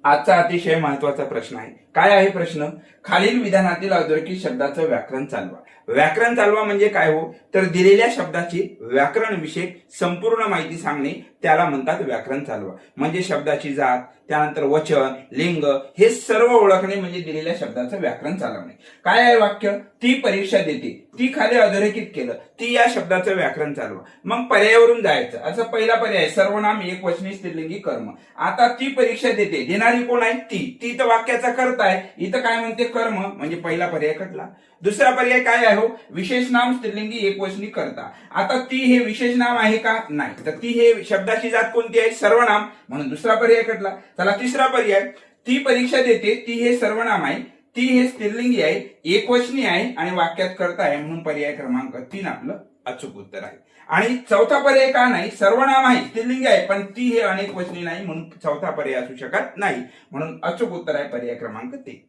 आजचा अतिशय महत्वाचा प्रश्न आहे. काय आहे प्रश्न? खालील विधानातील अधोरेखित शब्दाचं व्याकरण चालवा. व्याकरण चालवा म्हणजे काय हो? तर दिलेल्या शब्दाची व्याकरण विषयक संपूर्ण माहिती सांगणे त्याला म्हणतात व्याकरण चालवा. म्हणजे शब्दाची जात, त्यानंतर वचन, लिंग हे सर्व ओळखणे म्हणजे दिलेल्या शब्दाचं व्याकरण चालवणे. काय आहे वाक्य? ती परीक्षा देते, ती खाली अधोरेखित केलं, ती या शब्दाचं व्याकरण चालवा. मग पर्यायावरून जायचं. असं पहिला पर्याय सर्वनाम एकवचनी स्त्रीलिंगी कर्म. आता ती परीक्षा देते, देणारी कोण आहे? ती तर वाक्याचा कर्ता आहे. इथं काय म्हणते? कर्म, म्हणजे पहिला पर्याय कटला. दुसरा पर्याय काय आहे हो? विशेष नाम स्त्रीलिंगी एकवचनी कर्ता. आता ती हे विशेष नाम आहे का? नाही. तर ती हे शब्दाची जात कोणती आहे? सर्वनाम, म्हणून दुसरा पर्याय कटला. चला तिसरा पर्याय, ती परीक्षा देते, ती हे सर्वनाम आहे, ती हे स्त्रीलिंगी आहे, एकवचनी आहे आणि वाक्यात कर्ता आहे, म्हणून पर्याय क्रमांक 3 आपलं अचूक उत्तर आहे. आणि चौथा पर्याय का नाही? सर्वनाम आहे, स्त्रीलिंगी आहे, पण ती हे अनेकवचनी नाही, म्हणून चौथा पर्याय असू शकत नाही, म्हणून अचूक उत्तर आहे पर्याय क्रमांक 3.